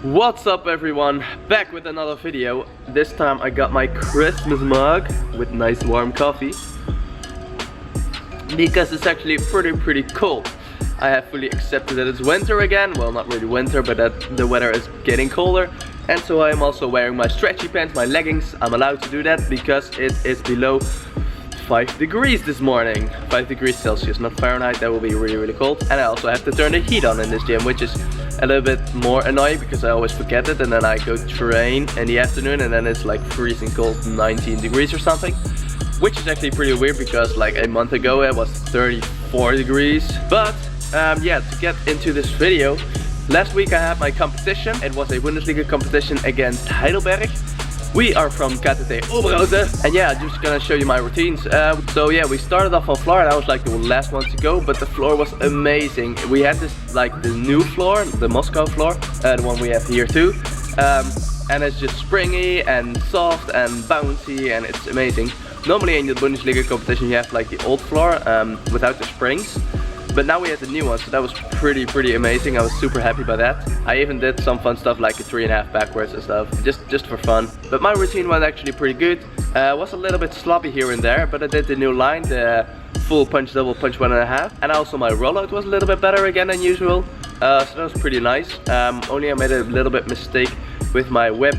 What's up everyone, back with another video. This time I got my Christmas mug with nice warm coffee because it's actually pretty cold. I have fully accepted that it's winter again. Well, not really winter, but that the weather is getting colder. And so I am also wearing my stretchy pants, my leggings. I'm allowed to do that because it is below 5 degrees this morning. 5 degrees Celsius, not Fahrenheit. That will be really cold. And I also have to turn the heat on in this gym, which is a little bit more annoying because I always forget it, and then I go train in the afternoon and then it's like freezing cold, 19 degrees or something, which is actually pretty weird because like a month ago it was 34 degrees. But yeah, to get into this video, last week I had my competition. It was a Bundesliga competition against Heidelberg. We are from KTT Oberhausen, and yeah, I'm just gonna show you my routines. So yeah, we started off on floor and I was like the last one to go, but the floor was amazing. We had this like the new floor, the Moscow floor, the one we have here too, and it's just springy and soft and bouncy and it's amazing. Normally in the Bundesliga competition you have like the old floor without the springs. But now we had the new one, so that was pretty amazing. I was super happy by that. I even did some fun stuff like a 3.5 backwards and stuff, just for fun. But my routine was actually pretty good. Was a little bit sloppy here and there, but I did the new line, the full punch, double punch 1.5. And also my rollout was a little bit better again than usual. So that was pretty nice. Only I made a little bit mistake with my whip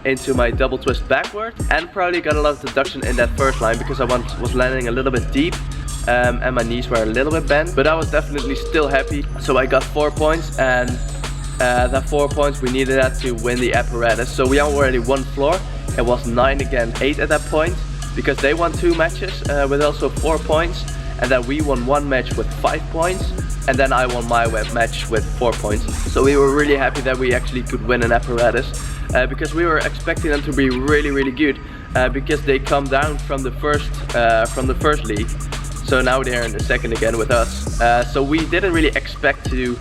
into my double twist backward, and probably got a lot of deduction in that first line because I was landing a little bit deep. And my knees were a little bit bent, but I was definitely still happy. So I got 4 points, and that 4 points we needed that to win the apparatus. So we already won floor. It was 9 against 8 at that point because they won 2 matches with also 4 points, and then we won 1 match with 5 points, and then I won my web match with 4 points. So we were really happy that we actually could win an apparatus because we were expecting them to be really good because they come down from the first league. So now they're in the second again with us. So we didn't really expect to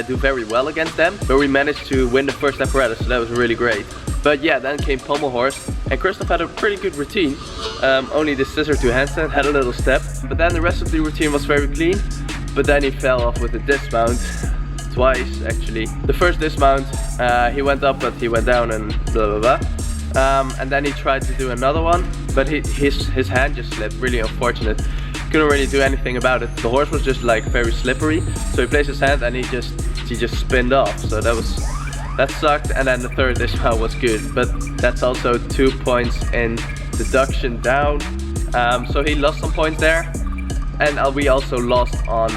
do very well against them, but we managed to win the first apparatus, so that was really great. But yeah, then came Pommel Horse, and Christoph had a pretty good routine. Only the scissor to handstand had a little step, but then the rest of the routine was very clean. But then he fell off with the dismount, twice actually. The first dismount, he went up but he went down and blah blah blah. And then he tried to do another one, but his hand just slipped, really unfortunate. Couldn't really do anything about it. The horse was just like very slippery, so he placed his hand and he just spinned off. So that sucked. And then the third dismount was good, but that's also 2 points in deduction down. So he lost some points there, and we also lost on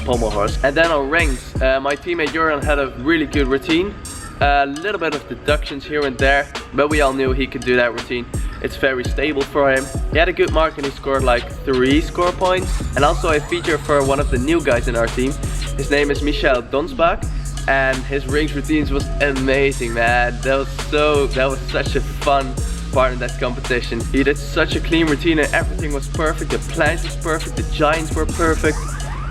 Pommel Horse. And then on rings, my teammate Joran had a really good routine. A little bit of deductions here and there, but we all knew he could do that routine. It's very stable for him. He had a good mark and he scored like 3 score points. And also a feature for one of the new guys in our team. His name is Michael Donsbach, and his rings routines was amazing, man. That was such a fun part in that competition. He did such a clean routine and everything was perfect. The planche was perfect, the giants were perfect.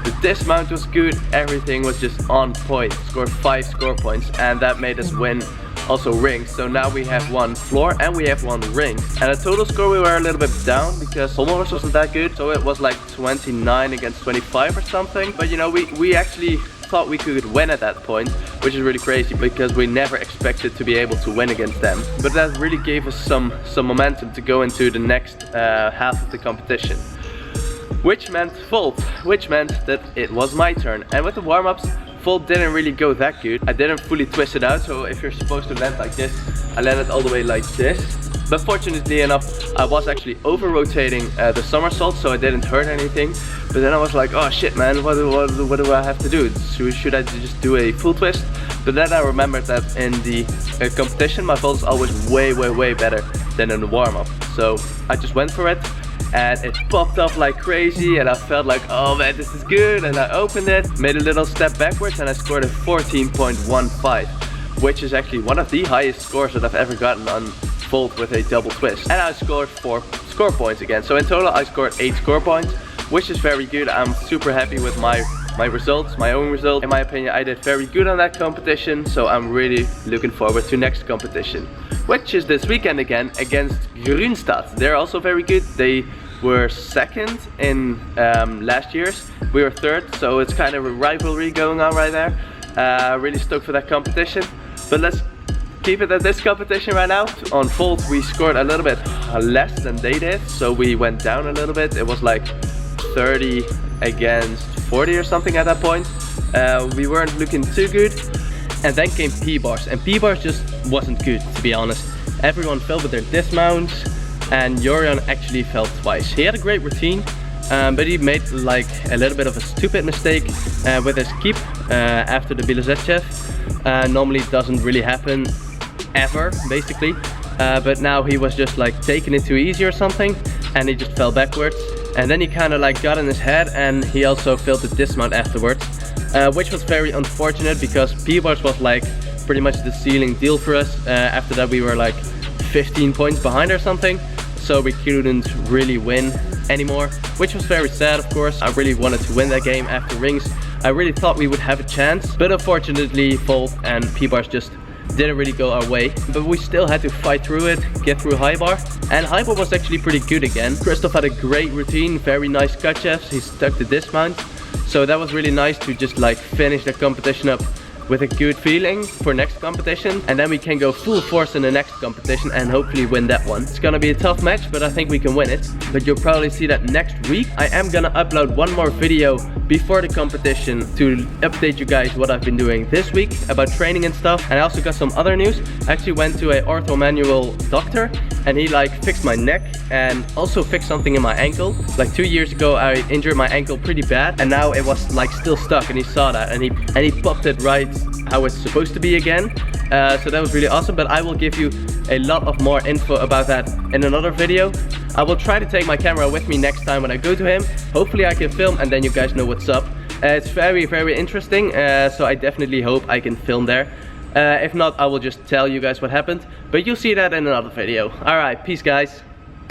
The dismount was good, everything was just on point. Scored 5 score points, and that made us win also rings. So now we have 1 floor and we have 1 ring. And the total score we were a little bit down because Pommel Horse wasn't that good. So it was like 29 against 25 or something. But you know, we actually thought we could win at that point, which is really crazy because we never expected to be able to win against them. But that really gave us some momentum to go into the next half of the competition. Which meant fold, which meant that it was my turn. And with the warm-ups, fold didn't really go that good. I didn't fully twist it out, so if you're supposed to land like this, I landed all the way like this. But fortunately enough, I was actually over-rotating the somersault, so I didn't hurt anything. But then I was like, oh shit man, what do I have to do? Should I just do a full twist? But then I remembered that in the competition, my fold is always way better than in the warm-up. So I just went for it. And it popped up like crazy and I felt like, oh man, this is good. And I opened it, made a little step backwards, and I scored a 14.15, which is actually one of the highest scores that I've ever gotten on fold with a double twist. And I scored 4 score points again. So in total I scored 8 score points, which is very good. I'm super happy with my results, my own result. In my opinion, I did very good on that competition, so I'm really looking forward to next competition, which is this weekend again against Grünstadt. They're also very good. They were second in last year's. We were third, so it's kind of a rivalry going on right there. Really stoked for that competition. But let's keep it at this competition right now. On Volt we scored a little bit less than they did, so we went down a little bit. It was like 30 against 40 or something at that point. We weren't looking too good. And then came P-bars, and P-bars just wasn't good, to be honest. Everyone failed with their dismounts, and Jorian actually failed twice. He had a great routine, but he made like a little bit of a stupid mistake with his keep after the Bilozetchev. Normally it doesn't really happen ever, basically. But now he was just like taking it too easy or something, and he just fell backwards. And then he kind of like got in his head, and he also failed the dismount afterwards. Which was very unfortunate because P-bars was like pretty much the sealing deal for us. After that we were like 15 points behind or something, so we couldn't really win anymore, which was very sad, of course. I really wanted to win that game after rings. I really thought we would have a chance, but unfortunately Volt and P-bars just didn't really go our way. But we still had to fight through it, get through high bar, and high bar was actually pretty good again. Christoph had a great routine, very nice cut chefs, he stuck the dismount. So that was really nice to just like finish the competition up with a good feeling for next competition, and then we can go full force in the next competition and hopefully win that one. It's gonna be a tough match, but I think we can win it. But you'll probably see that next week. I am gonna upload one more video before the competition to update you guys what I've been doing this week about training and stuff. And I also got some other news. I actually went to a ortho manual doctor, and he like fixed my neck and also fixed something in my ankle. Like 2 years ago I injured my ankle pretty bad, and now it was like still stuck, and he saw that and he popped it right how it's supposed to be again. So that was really awesome, but I will give you a lot of more info about that in another video. I will try to take my camera with me next time when I go to him. Hopefully I can film and then you guys know what's up. It's very interesting, so I definitely hope I can film there. If not, I will just tell you guys what happened, but you'll see that in another video. Alright, peace guys.